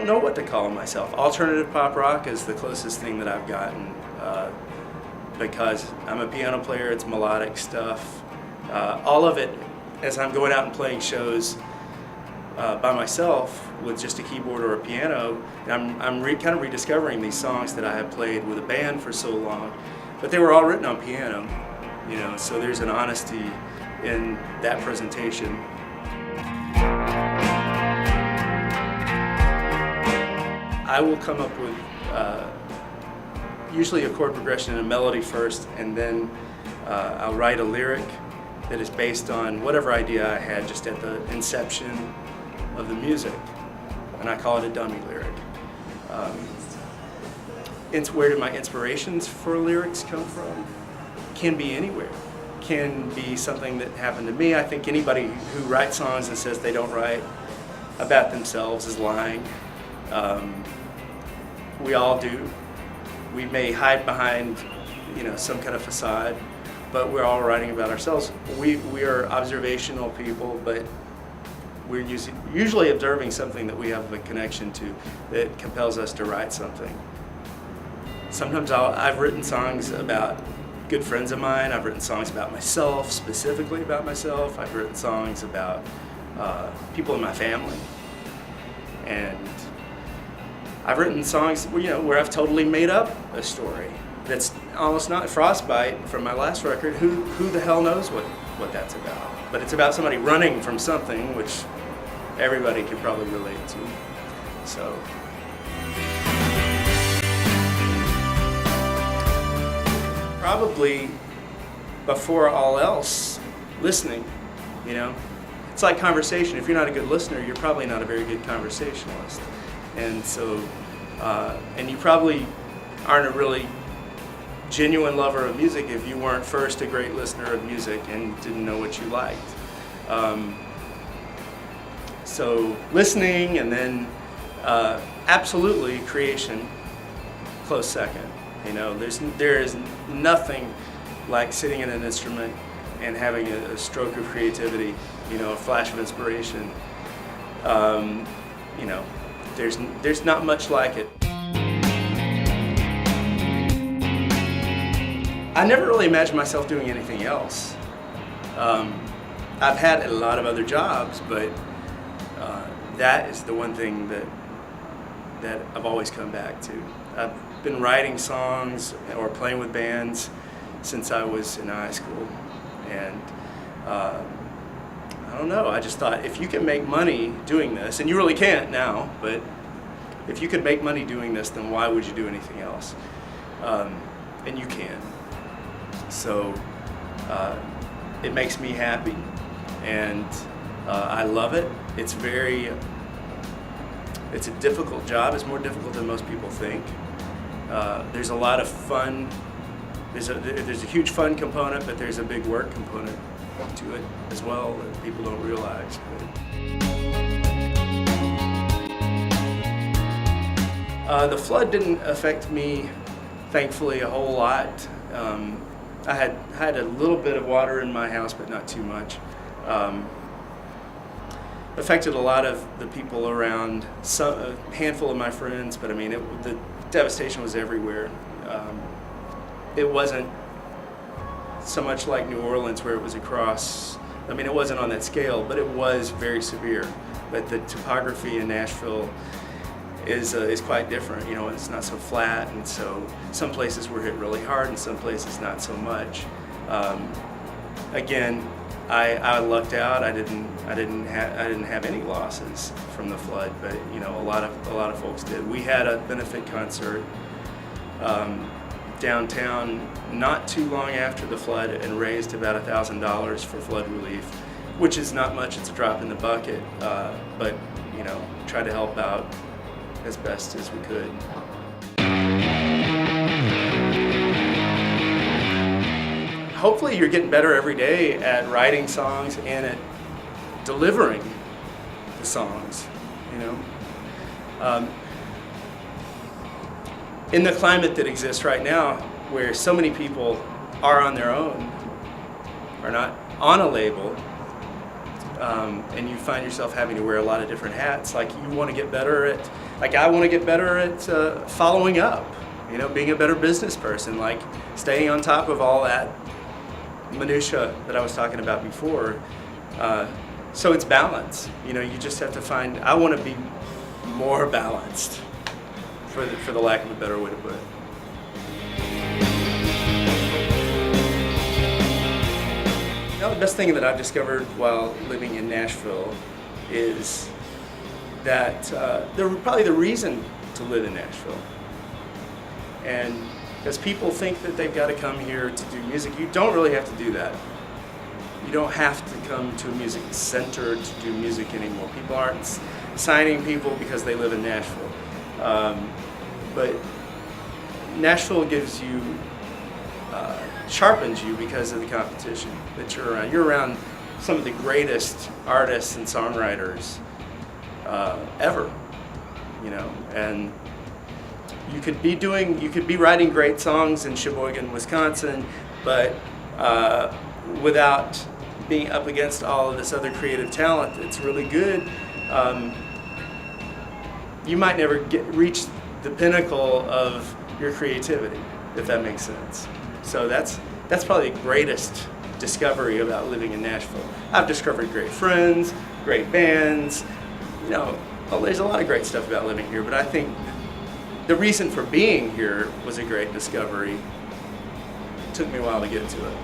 don't know what to call myself. Alternative pop rock is the closest thing that I've gotten, because I'm a piano player. It's melodic stuff. All of it, as I'm going out and playing shows by myself with just a keyboard or a piano, and I'm kind of rediscovering these songs that I have played with a band for so long, but they were all written on piano, you know, so there's an honesty in that presentation. I will come up with usually a chord progression and a melody first, and then I'll write a lyric that is based on whatever idea I had just at the inception of the music, and I call it a dummy lyric. Where do my inspirations for lyrics come from? Can be anywhere. Can be something that happened to me. I think anybody who writes songs and says they don't write about themselves is lying. We all do. We may hide behind, you know, some kind of facade, but we're all writing about ourselves. We are observational people, but we're usually observing something that we have a connection to that compels us to write something. Sometimes I've written songs about good friends of mine. I've written songs about myself, specifically about myself. I've written songs about people in my family, and I've written songs, you know, where I've totally made up a story that's almost not Frostbite from my last record. Who the hell knows what that's about? But it's about somebody running from something, which everybody could probably relate to. So. Probably before all else, listening, you know. It's like conversation. If you're not a good listener, you're probably not a very good conversationalist. And so, and you probably aren't a really genuine lover of music if you weren't first a great listener of music and didn't know what you liked. So listening, and then absolutely creation, close second. You know, there is nothing like sitting at an instrument and having a stroke of creativity, you know, a flash of inspiration. You know, there's not much like it. I never really imagined myself doing anything else. I've had a lot of other jobs, but that is the one thing that I've always come back to. I've been writing songs or playing with bands since I was in high school, and I don't know, I just thought, if you can make money doing this, and you really can't now, but if you could make money doing this, then why would you do anything else? And you can. So it makes me happy, and I love it. It's a difficult job. It's more difficult than most people think. There's a lot of fun. There's a huge fun component, but there's a big work component to it as well that people don't realize. The flood didn't affect me, thankfully, a whole lot. I had a little bit of water in my house, but not too much. Affected a lot of the people around, a handful of my friends, but I mean, the devastation was everywhere. It wasn't so much like New Orleans, where it was across, I mean, it wasn't on that scale, but it was very severe. But the topography in Nashville is quite different. You know, it's not so flat, and so some places were hit really hard and some places not so much. Again, I lucked out. I didn't have any losses from the flood, but you know, a lot of folks did. We had a benefit concert downtown not too long after the flood and raised about $1,000 for flood relief, which is not much. It's a drop in the bucket, but you know, try to help out as best as we could. Hopefully you're getting better every day at writing songs and at delivering the songs, you know. In the climate that exists right now, where so many people are on their own, are not on a label, and you find yourself having to wear a lot of different hats. Like you want to get better at, like I want to get better at following up, you know, being a better business person, like staying on top of all that minutia that I was talking about before. So it's balance. You know, you just have to find, I want to be more balanced, for the lack of a better way to put it. Now, the best thing that I've discovered while living in Nashville is that probably the reason to live in Nashville. And because people think that they've got to come here to do music, you don't really have to do that. You don't have to come to a music center to do music anymore. People aren't signing people because they live in Nashville. But Nashville gives you, sharpens you because of the competition that you're around. You're around some of the greatest artists and songwriters ever, you know, and you could be writing great songs in Sheboygan, Wisconsin, but without being up against all of this other creative talent that's really good, you might never reach the pinnacle of your creativity, if that makes sense. So that's probably the greatest discovery about living in Nashville. I've discovered great friends, great bands, you know, there's a lot of great stuff about living here, but I think the reason for being here was a great discovery. It took me a while to get to it.